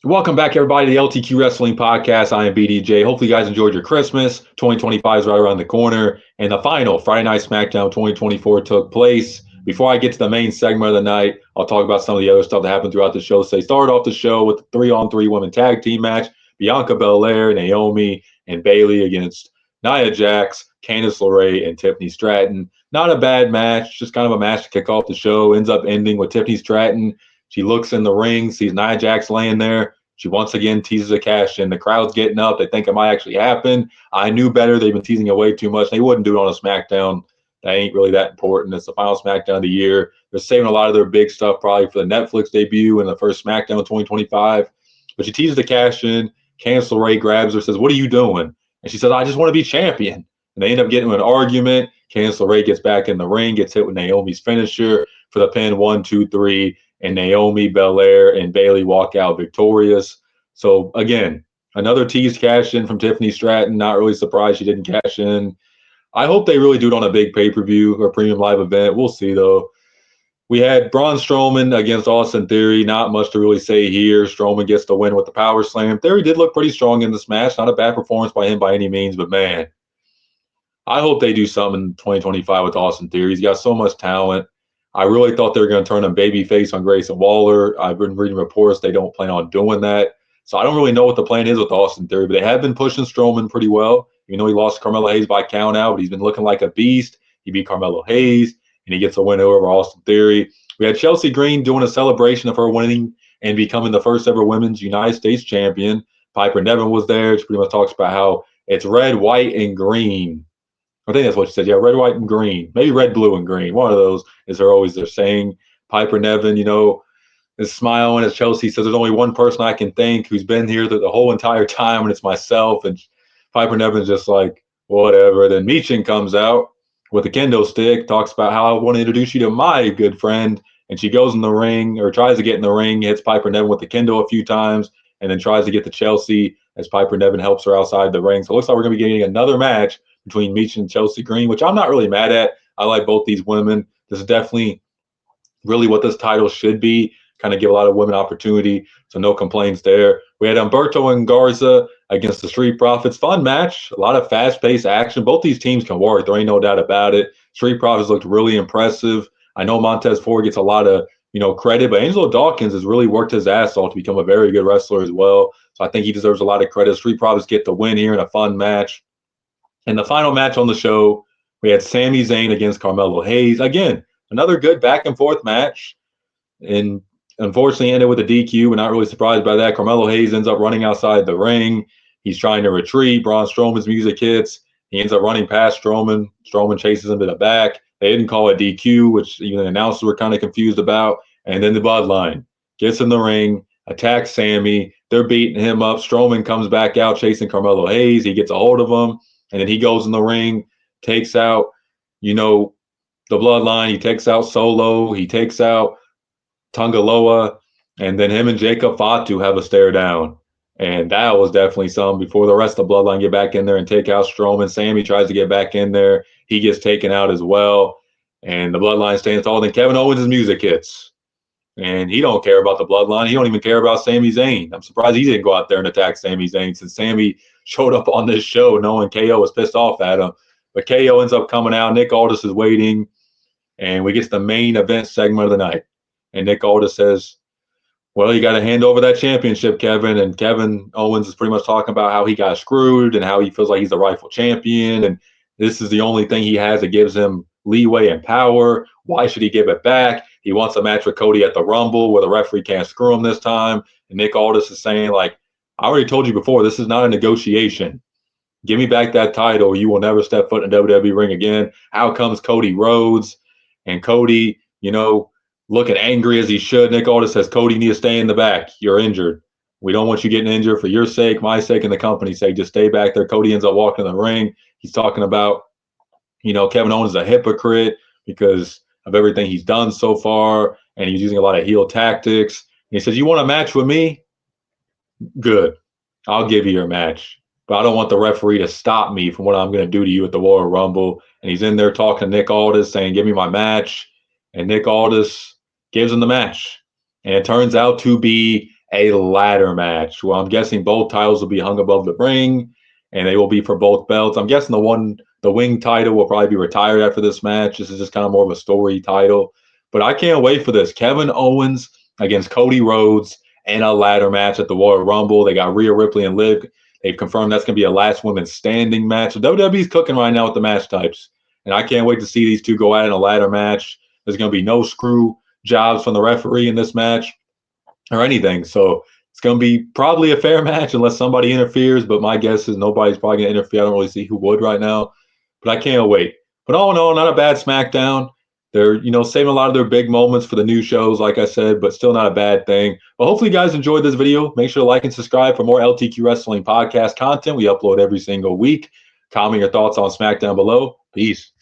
Welcome back, everybody, to the LTQ Wrestling Podcast. I am BDJ. Hopefully, you guys enjoyed your Christmas. 2025 is right around the corner, and the final Friday Night Smackdown 2024 took place. Before I get to the main segment of the night, I'll talk about some of the other stuff that happened throughout the show. So they started off the show with the 3-on-3 women tag team match. Bianca Belair, Naomi, and Bayley against Nia Jax, Candice LeRae, and Tiffany Stratton. Not a bad match, just kind of a match to kick off the show. Ends up ending with Tiffany Stratton. She looks in the ring, sees Nia Jax laying there. She once again teases a cash in. The crowd's getting up. They think it might actually happen. I knew better. They've been teasing it way too much. They wouldn't do it on a SmackDown. That ain't really that important. It's the final SmackDown of the year. They're saving a lot of their big stuff probably for the Netflix debut and the first SmackDown 2025. But she teases the cash in. Candice LeRae grabs her, says, "What are you doing?" And she says, "I just want to be champion." And they end up getting into an argument. Candice LeRae gets back in the ring, gets hit with Naomi's finisher for the pin 1, 2, 3. And Naomi, Belair, and Bayley walk out victorious. So again, another teased cash in from Tiffany Stratton. Not really surprised she didn't cash in. I hope they really do it on a big pay-per-view or premium live event. We'll see though. We had Braun Strowman against Austin Theory. Not much to really say here. Strowman gets the win with the power slam. Theory did look pretty strong in this match. Not a bad performance by him by any means, but man, I hope they do something in 2025 with Austin Theory. He's got so much talent. I really thought they were going to turn him babyface on Grayson Waller. I've been reading reports they don't plan on doing that. So I don't really know what the plan is with Austin Theory, but they have been pushing Strowman pretty well. You know, he lost Carmelo Hayes by count out, but he's been looking like a beast. He beat Carmelo Hayes, and he gets a win over Austin Theory. We had Chelsea Green doing a celebration of her winning and becoming the first ever women's United States champion. Piper Niven was there. She pretty much talks about how it's red, white, and green. I think that's what she said. Yeah, red, white, and green. Maybe red, blue, and green. One of those is they're always they're saying. Piper Niven, you know, is smiling as Chelsea says, "There's only one person I can thank who's been here the whole entire time, and it's myself." And Piper Niven's just like, whatever. Then Meechin comes out with a kendo stick, talks about how I want to introduce you to my good friend. And she goes in the ring or tries to get in the ring, hits Piper Niven with the kendo a few times, and then tries to get to Chelsea as Piper Niven helps her outside the ring. So it looks like we're going to be getting another match between Meechin and Chelsea Green, which I'm not really mad at. I like both these women. This is definitely really what this title should be. Kind of give a lot of women opportunity, so no complaints there. We had Humberto and Garza against the Street Profits. Fun match, a lot of fast-paced action. Both these teams can work. There ain't no doubt about it. Street Profits looked really impressive. I know Montez Ford gets a lot of credit, but Angelo Dawkins has really worked his ass off to become a very good wrestler as well. So I think he deserves a lot of credit. Street Profits get the win here in a fun match. And the final match on the show, we had Sami Zayn against Carmelo Hayes. Again, another good back and forth match. And unfortunately ended with a DQ. We're not really surprised by that. Carmelo Hayes ends up running outside the ring. He's trying to retreat. Braun Strowman's music hits. He ends up running past Strowman. Strowman chases him to the back. They didn't call it DQ, which even the announcers were kind of confused about. And then the Bloodline gets in the ring, attacks Sami. They're beating him up. Strowman comes back out chasing Carmelo Hayes. He gets a hold of him, and then he goes in the ring, takes out, the Bloodline. He takes out Solo. He takes out Tungaloa, and then him and Jacob Fatu have a stare down. And that was definitely some before the rest of the Bloodline get back in there and take out Strowman. Sami tries to get back in there. He gets taken out as well. And the Bloodline stands tall. Then Kevin Owens' music hits. And he don't care about the Bloodline. He don't even care about Sami Zayn. I'm surprised he didn't go out there and attack Sami Zayn since Sami showed up on this show knowing KO was pissed off at him. But KO ends up coming out. Nick Aldis is waiting. And we get to the main event segment of the night. And Nick Aldis says, "Well, you got to hand over that championship, Kevin." And Kevin Owens is pretty much talking about how he got screwed and how he feels like he's the rightful champion. And this is the only thing he has that gives him leeway and power. Why should he give it back? He wants a match with Cody at the Rumble where the referee can't screw him this time. And Nick Aldis is saying, like, "I already told you before, this is not a negotiation. Give me back that title. You will never step foot in a WWE ring again." Out comes Cody Rhodes. And Cody, looking angry as he should. Nick Aldis says, "Cody, you need to stay in the back. You're injured. We don't want you getting injured for your sake, my sake, and the company's sake. Just stay back there." Cody ends up walking in the ring. He's talking about, Kevin Owens is a hypocrite because of everything he's done so far, and he's using a lot of heel tactics. And he says, "You want a match with me? Good. I'll give you your match. But I don't want the referee to stop me from what I'm going to do to you at the Royal Rumble." And he's in there talking to Nick Aldis, saying, "Give me my match." And Nick Aldis gives him the match. And it turns out to be a ladder match. Well, I'm guessing both titles will be hung above the ring, and they will be for both belts. I'm guessing the wing title will probably be retired after this match. This is just kind of more of a story title. But I can't wait for this. Kevin Owens against Cody Rhodes in a ladder match at the Royal Rumble. They got Rhea Ripley and Liv. They've confirmed that's going to be a last women standing match. So WWE's cooking right now with the match types. And I can't wait to see these two go at it in a ladder match. There's going to be no screw jobs from the referee in this match or anything. So it's going to be probably a fair match unless somebody interferes. But my guess is nobody's probably going to interfere. I don't really see who would right now. But I can't wait. But all in all, not a bad SmackDown. They're, saving a lot of their big moments for the new shows, like I said, but still not a bad thing. But hopefully you guys enjoyed this video. Make sure to like and subscribe for more LTQ Wrestling podcast content. We upload every single week. Comment your thoughts on SmackDown below. Peace.